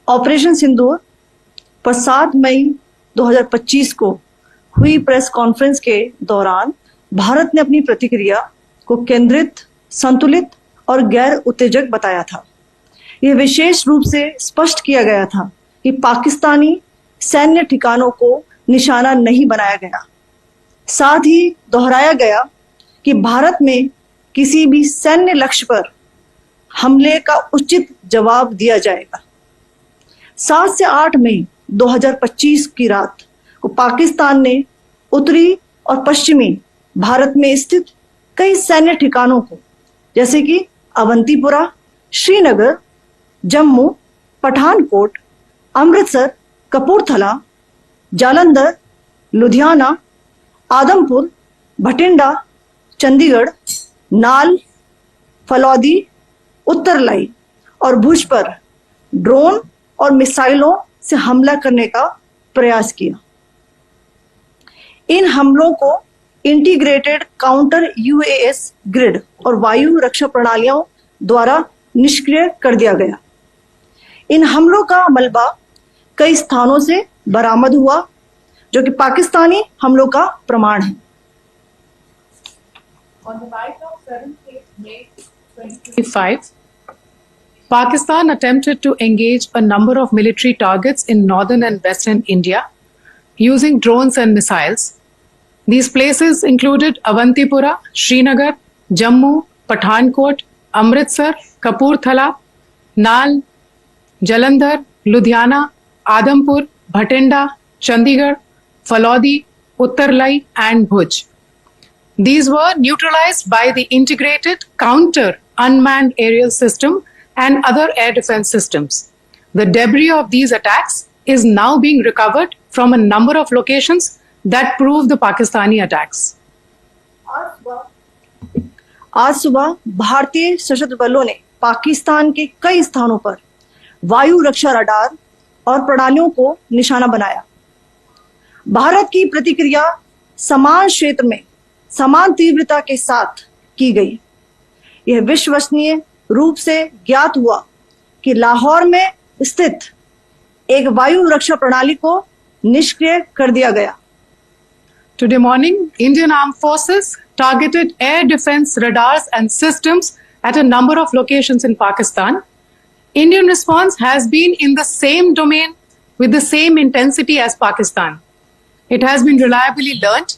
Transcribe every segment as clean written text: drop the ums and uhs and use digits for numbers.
Operation सिंदूर पर 7 मई 2025 को हुई प्रेस कॉन्फ्रेंस के दौरान भारत ने अपनी प्रतिक्रिया को केंद्रित, संतुलित और गैर उत्तेजक बताया था। यह विशेष रूप से स्पष्ट किया गया था कि पाकिस्तानी सैन्य ठिकानों को निशाना नहीं बनाया गया। साथ ही दोहराया गया कि भारत में किसी भी सैन्य लक्ष्य पर हमले का उचित जवाब दिया जाएगा। 7 से 8 मई 2025 की रात को पाकिस्तान ने उत्तरी और पश्चिमी भारत में स्थित कई सैन्य ठिकानों को, जैसे कि अवंतीपुरा, श्रीनगर, जम्मू, पठानकोट, अमृतसर, कपूरथला, जालंधर, लुधियाना, आदमपुर, भटिंडा, चंडीगढ़, नाल, फलौदी, उत्तरलाई और भुज पर ड्रोन और मिसाइलों से हमला करने का प्रयास किया। इन हमलों को इंटीग्रेटेड काउंटर यूएस ग्रिड और वायु रक्षा प्रणालियों द्वारा निष्क्रिय कर दिया गया। इन हमलों का मलबा कई स्थानों से बरामद हुआ, जो कि पाकिस्तानी हमलों का प्रमाण है। On the night of 7th May 2025, Pakistan attempted to engage a number of military targets in northern and western India using drones and missiles. These places included Avantipura, Srinagar, Jammu, Pathankot, Amritsar, Kapurthala, Nal, Jalandhar, Ludhiana, Adampur, Bhatinda, Chandigarh, Falodi, Uttarlai and Bhuj. These were neutralized by the integrated counter unmanned aerial system and other air defense systems. The debris of these attacks is now being recovered from a number of locations that prove the Pakistani attacks. आज सुबह भारतीय सशस्त्र बलों ने पाकिस्तान के कई स्थानों पर वायु रक्षा रडार और प्रणालियों को निशाना बनाया। भारत की प्रतिक्रिया समान क्षेत्र में समान तीव्रता के साथ की गई। यह विश्वसनीय रूप से ज्ञात हुआ कि लाहौर में स्थित एक वायु रक्षा प्रणाली को निष्क्रिय कर दिया गया। Today morning, Indian Armed Forces targeted air defense radars and systems at a number of locations in Pakistan. Indian response has been in the same domain with the same intensity as Pakistan. It has been reliably learnt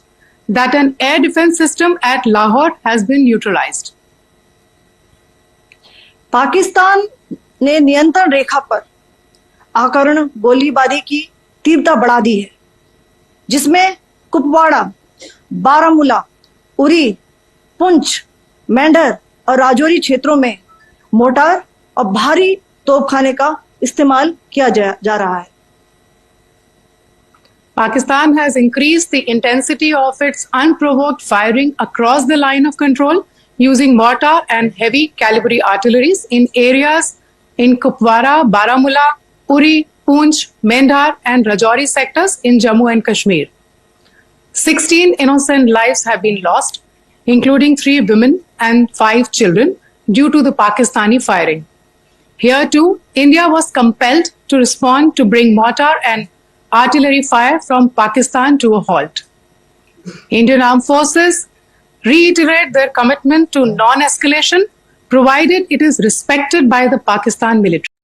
that an air defense system at Lahore has been neutralized. Pakistan ने नियंत्रण रेखा पर आकरण गोलीबारी की तीव्रता बढ़ा दी है, जिसमें कुपवाड़ा, बारामूला, उरी, पुंछ, मेंढर और राजौरी क्षेत्रों में मोर्टार और भारी तोपखाने का इस्तेमाल किया जा रहा है। Pakistan has increased the intensity of its unprovoked firing across the line of control using mortar and heavy caliber artilleries in areas in Kupwara, Baramulla, Uri, Poonch, Mendhar and Rajouri sectors in Jammu and Kashmir. 16 innocent lives have been lost, including 3 women and 5 children due to the Pakistani firing. Here too, India was compelled to respond to bring mortar and artillery fire from Pakistan to a halt. Indian Armed Forces reiterate their commitment to non-escalation, provided it is respected by the Pakistan military.